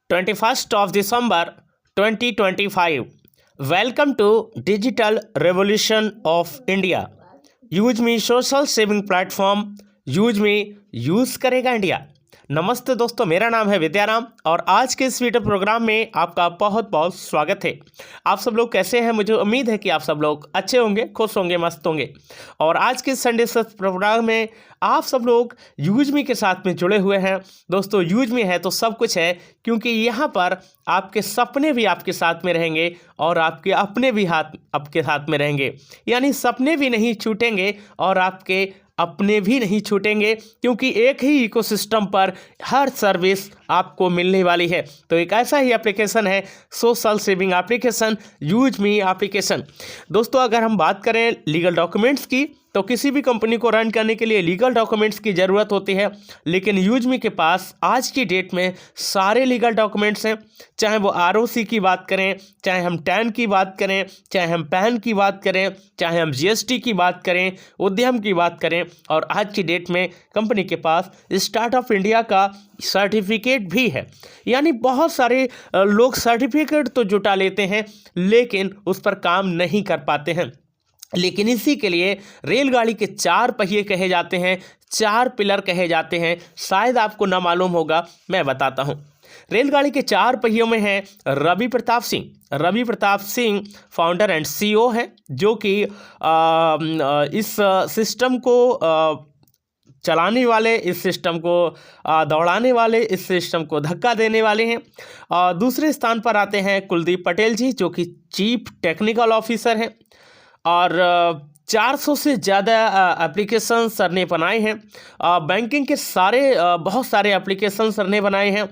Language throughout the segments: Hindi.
21st of December 2025. Welcome to Digital Revolution of India. Use me social saving platform use me use करेगा इंडिया। नमस्ते दोस्तों, मेरा नाम है विद्याराम और आज के इस वीडियो प्रोग्राम में आपका बहुत बहुत स्वागत है। आप सब लोग कैसे हैं? मुझे उम्मीद है कि आप सब लोग अच्छे होंगे, खुश होंगे, मस्त होंगे। और आज के संडे सच प्रोग्राम में आप सब लोग यूज मी के साथ में जुड़े हुए हैं। दोस्तों, यूज मी है तो सब कुछ है, क्योंकि यहाँ पर आपके सपने भी आपके साथ में रहेंगे और आपके अपने भी आपके साथ में रहेंगे। यानी सपने भी नहीं छूटेंगे और आपके अपने भी नहीं छूटेंगे, क्योंकि एक ही इकोसिस्टम पर हर सर्विस आपको मिलने वाली है। तो एक ऐसा ही एप्लीकेशन है social saving application, use me application. दोस्तों, अगर हम बात करें लीगल डॉक्यूमेंट्स की, तो किसी भी कंपनी को रन करने के लिए लीगल डॉक्यूमेंट्स की ज़रूरत होती है, लेकिन यूज मी के पास आज की डेट में सारे लीगल डॉक्यूमेंट्स हैं। चाहे वो आरओसी की बात करें, चाहे हम टैन की बात करें, चाहे हम पैन की बात करें, चाहे हम जीएसटी की बात करें, उद्यम की बात करें, और आज की डेट में कंपनी के पास स्टार्टअप इंडिया का सर्टिफिकेट भी है। यानी बहुत सारे लोग सर्टिफिकेट तो जुटा लेते हैं, लेकिन उस पर काम नहीं कर पाते हैं। लेकिन इसी के लिए रेलगाड़ी के 4 पहिए कहे जाते हैं, 4 पिलर कहे जाते हैं। शायद आपको ना मालूम होगा, मैं बताता हूँ। रेलगाड़ी के 4 पहियों में हैं Ravi Pratap Singh. Ravi Pratap Singh founder and CEO हैं, जो कि इस सिस्टम को चलाने वाले, इस सिस्टम को दौड़ाने वाले, इस सिस्टम को धक्का देने वाले हैं। दूसरे स्थान पर आते हैं कुलदीप पटेल जी, जो कि चीफ टेक्निकल ऑफिसर हैं और 400 से ज़्यादा एप्लीकेशन सर ने बनाए हैं। बैंकिंग के बहुत सारे एप्लीकेशन सर ने बनाए हैं।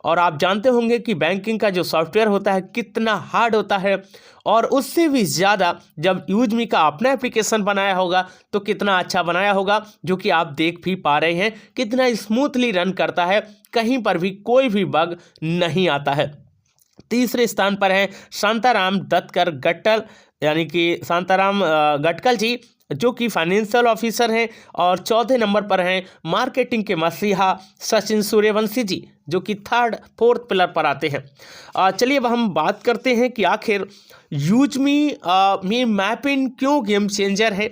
और आप जानते होंगे कि बैंकिंग का जो सॉफ्टवेयर होता है कितना हार्ड होता है, और उससे भी ज़्यादा जब यूज मी का अपना एप्लीकेशन बनाया होगा तो कितना अच्छा बनाया होगा, जो कि आप देख भी पा रहे हैं कितना स्मूथली रन करता है, कहीं पर भी कोई भी बग नहीं आता है। तीसरे स्थान पर है शांताराम दत्तर गट्टल, यानी कि शांताराम गटकल जी, जो कि फाइनेंशियल ऑफिसर हैं। और चौथे नंबर पर हैं मार्केटिंग के मसीहा सचिन सूर्यवंशी जी, जो कि 4th पिलर पर आते हैं। चलिए अब हम बात करते हैं कि आखिर यूज मी में मैपिंग क्यों गेम चेंजर है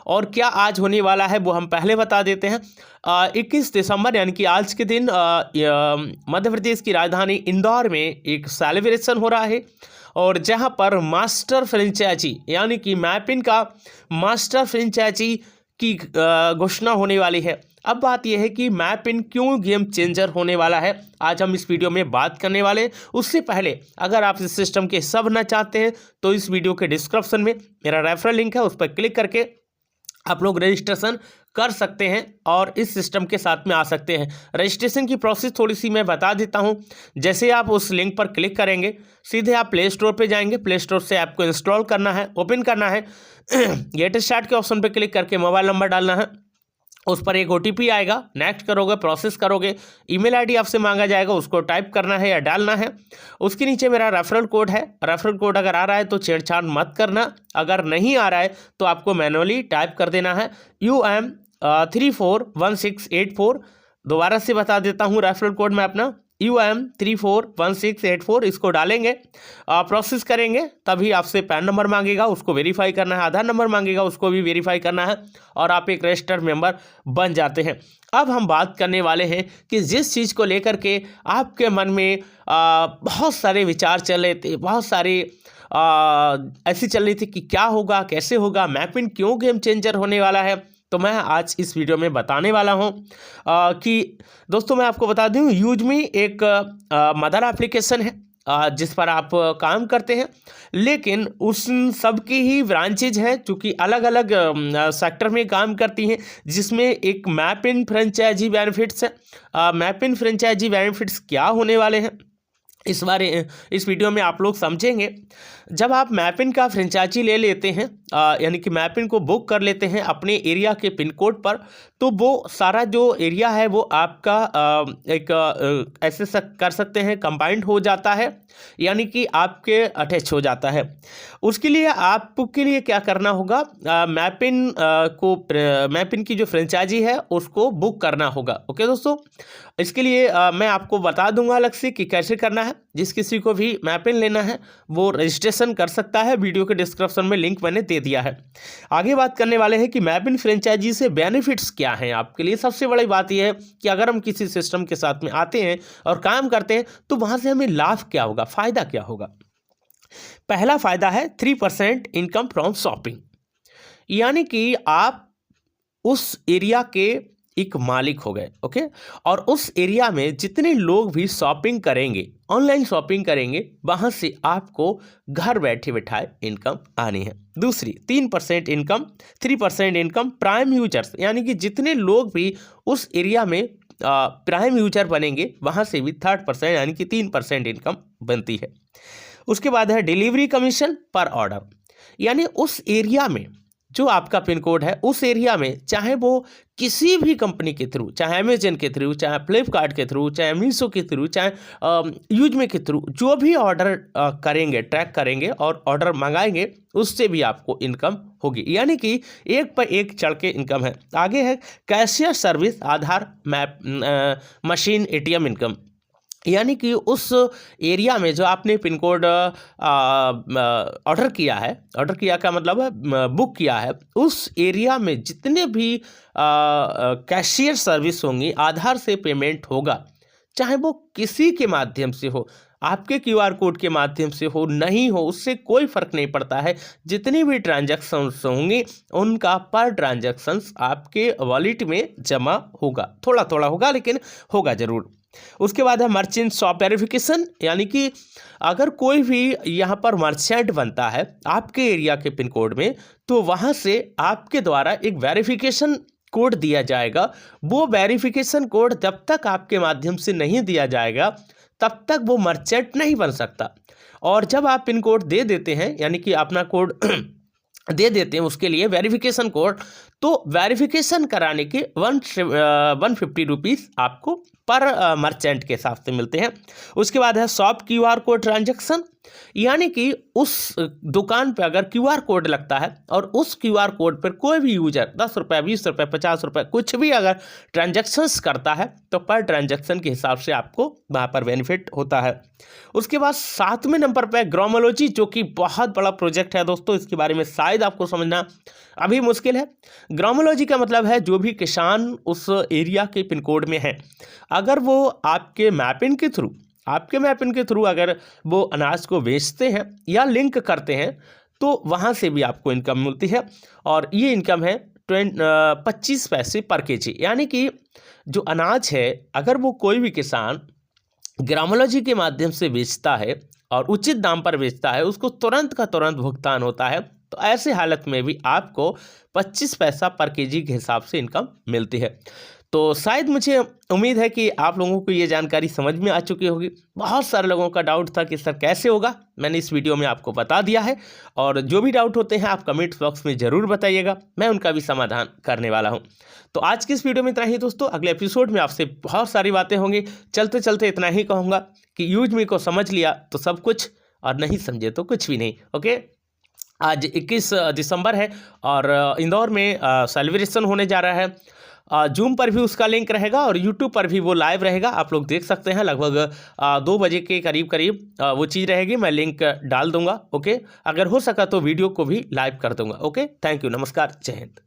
और क्या आज होने वाला है, वो हम पहले बता देते हैं। 21 दिसंबर यानी कि आज के दिन मध्य प्रदेश की राजधानी इंदौर में एक सेलिब्रेशन हो रहा है, और जहां पर मास्टर फ्रेंचाइजी यानी कि मैपिन का मास्टर फ्रेंचाइजी की घोषणा होने वाली है। अब बात यह है कि मैपिन क्यों गेम चेंजर होने वाला है, आज हम इस वीडियो में बात करने वाले। उससे पहले अगर आप इस सिस्टम के हिस्सा बनना चाहते हैं तो इस वीडियो के डिस्क्रिप्शन में मेरा रेफरल लिंक है, उस पर क्लिक करके आप लोग रजिस्ट्रेशन कर सकते हैं और इस सिस्टम के साथ में आ सकते हैं। रजिस्ट्रेशन की प्रोसेस थोड़ी सी मैं बता देता हूं। जैसे आप उस लिंक पर क्लिक करेंगे, सीधे आप प्ले स्टोर पे जाएंगे। प्ले स्टोर से ऐप को इंस्टॉल करना है, ओपन करना है। गेट स्टार्ट के ऑप्शन पे क्लिक करके मोबाइल नंबर डालना है, उस पर एक OTP आएगा, नेक्स्ट करोगे, प्रोसेस करोगे, ईमेल आईडी आपसे मांगा जाएगा, उसको टाइप करना है या डालना है। उसके नीचे मेरा रेफरल कोड है। रेफरल कोड अगर आ रहा है तो छेड़छाड़ मत करना, अगर नहीं आ रहा है तो आपको मैनुअली टाइप कर देना है UM 341684। दोबारा से बता देता हूँ रेफरल कोड मैं अपना UM 341684, इसको डालेंगे, प्रोसेस करेंगे, तभी आपसे पैन नंबर मांगेगा, उसको वेरीफाई करना है, आधार नंबर मांगेगा, उसको भी वेरीफाई करना है, और आप एक रजिस्टर्ड मेंबर बन जाते हैं। अब हम बात करने वाले हैं कि जिस चीज़ को लेकर के आपके मन में बहुत सारे विचार चल रहे थे, बहुत सारे ऐसी चल रही थी कि क्या होगा, कैसे होगा, मैपिंग क्यों गेम चेंजर होने वाला है, तो मैं आज इस वीडियो में बताने वाला हूं कि दोस्तों मैं आपको बता दूं, यूज मी एक मदर एप्लीकेशन है जिस पर आप काम करते हैं, लेकिन उस सब की ही ब्रांचेज हैं जो कि अलग अलग सेक्टर में काम करती हैं, जिसमें एक मैपिन फ्रेंचाइजी बेनिफिट्स है। मैपिन फ्रेंचाइजी बेनिफिट्स क्या होने वाले हैं इस वीडियो में आप लोग समझेंगे। जब आप मैपिन का फ्रेंचाइजी ले लेते हैं, यानी कि मैपिन को बुक कर लेते हैं अपने एरिया के पिन कोड पर, तो वो सारा जो एरिया है वो आपका ऐसे कर सकते हैं, कंबाइंड हो जाता है, यानी कि आपके अटैच हो जाता है। उसके लिए आपके लिए क्या करना होगा, मैपिन की जो फ्रेंचाइजी है उसको बुक करना होगा। ओके दोस्तों, इसके लिए मैं आपको बता दूंगा अलग से कि कैसे करना है। जिस किसी को भी मैपिन लेना है वो रजिस्ट्रेशन कर सकता है, वीडियो के डिस्क्रिप्शन में लिंक मैंने दे दिया है। आगे बात करने वाले हैं कि मैपिन फ्रेंचाइजी से बेनिफिट्स क्या हैं आपके लिए। सबसे बड़ी बात यह है कि अगर हम किसी सिस्टम के साथ में आते हैं और काम करते हैं तो वहाँ से हमें लाभ क्या होगा, फ़ायदा क्या होगा। पहला फ़ायदा है 3% इनकम फ्रॉम शॉपिंग, यानी कि आप उस एरिया के एक मालिक हो गए। ओके, और उस एरिया में जितने लोग भी शॉपिंग करेंगे, ऑनलाइन शॉपिंग करेंगे, वहाँ से आपको घर बैठे बिठाए इनकम आनी है। दूसरी 3% इनकम प्राइम यूजर्स, यानी कि जितने लोग भी उस एरिया में प्राइम यूजर बनेंगे वहाँ से भी 3% यानी कि 3% इनकम बनती है। उसके बाद है डिलीवरी कमीशन पर ऑर्डर, यानी उस एरिया में जो आपका पिन कोड है उस एरिया में चाहे वो किसी भी कंपनी के थ्रू, चाहे अमेजन के थ्रू, चाहे फ्लिपकार्ट के थ्रू, चाहे मीशो के थ्रू, चाहे यूजमी के थ्रू, जो भी ऑर्डर करेंगे, ट्रैक करेंगे और ऑर्डर मंगाएंगे, उससे भी आपको इनकम होगी। यानी कि एक पर एक चढ़ के इनकम है। आगे है कैशियर सर्विस, आधार, मैप, मशीन, एटीएम इनकम, यानी कि उस एरिया में जो आपने पिन कोड ऑर्डर किया है, ऑर्डर किया का मतलब है बुक किया है, उस एरिया में जितने भी कैशियर सर्विस होंगी, आधार से पेमेंट होगा, चाहे वो किसी के माध्यम से हो, आपके क्यूआर कोड के माध्यम से हो, नहीं हो, उससे कोई फ़र्क नहीं पड़ता है। जितनी भी ट्रांजैक्शंस होंगी उनका पर ट्रांजैक्शंस आपके वॉलेट में जमा होगा। थोड़ा थोड़ा होगा लेकिन होगा ज़रूर। उसके बाद है मर्चेंट शॉप वेरिफिकेशन, यानी कि अगर कोई भी यहाँ पर मर्चेंट बनता है आपके एरिया के पिन कोड में, तो वहाँ से आपके द्वारा एक वेरिफिकेशन कोड दिया जाएगा। वो वेरिफिकेशन कोड जब तक आपके माध्यम से नहीं दिया जाएगा तब तक वो मर्चेंट नहीं बन सकता। और जब आप पिन कोड दे देते हैं, यानी कि अपना कोड दे देते हैं उसके लिए वेरिफिकेशन कोड, तो वेरिफिकेशन कराने के 150 रुपीज़ आपको पर मर्चेंट के हिसाब से मिलते हैं। उसके बाद है शॉप क्यूआर कोड ट्रांजैक्शन, यानी कि उस दुकान पे अगर क्यूआर कोड लगता है और उस क्यूआर कोड पर कोई भी यूजर 10 रुपये, 20 रुपये, 50 रुपये कुछ भी अगर ट्रांजैक्शंस करता है तो पर ट्रांजैक्शन के हिसाब से आपको वहाँ पर बेनिफिट होता है। उसके बाद 7वें नंबर पर ग्रोमोलॉजी, जो कि बहुत बड़ा प्रोजेक्ट है दोस्तों, इसके बारे में शायद आपको समझना अभी मुश्किल है। ग्रोमोलॉजी का मतलब है जो भी किसान उस एरिया के पिन कोड में है, अगर वो आपके मैपिन के थ्रू अगर वो अनाज को बेचते हैं या लिंक करते हैं तो वहाँ से भी आपको इनकम मिलती है। और ये इनकम है 25 पैसे पर केजी, यानी कि जो अनाज है अगर वो कोई भी किसान ग्रामोलॉजी के माध्यम से बेचता है और उचित दाम पर बेचता है, उसको तुरंत का तुरंत भुगतान होता है, तो ऐसे हालत में भी आपको 25 पैसा पर केजी के हिसाब से इनकम मिलती है। तो शायद मुझे उम्मीद है कि आप लोगों को ये जानकारी समझ में आ चुकी होगी। बहुत सारे लोगों का डाउट था कि सर कैसे होगा, मैंने इस वीडियो में आपको बता दिया है। और जो भी डाउट होते हैं आप कमेंट बॉक्स में ज़रूर बताइएगा, मैं उनका भी समाधान करने वाला हूँ। तो आज की इस वीडियो में इतना ही दोस्तों, अगले एपिसोड में आपसे बहुत सारी बातें होंगी। चलते चलते इतना ही कहूँगा कि यूज मी को समझ लिया तो सब कुछ, और नहीं समझे तो कुछ भी नहीं। ओके, आज 21 दिसंबर है और इंदौर में सेलिब्रेशन होने जा रहा है। जूम पर भी उसका लिंक रहेगा और यूट्यूब पर भी वो लाइव रहेगा, आप लोग देख सकते हैं। लगभग 2 बजे के करीब वो चीज़ रहेगी, मैं लिंक डाल दूंगा। ओके, अगर हो सका तो वीडियो को भी लाइव कर दूंगा। ओके, थैंक यू, नमस्कार, जय हिंद।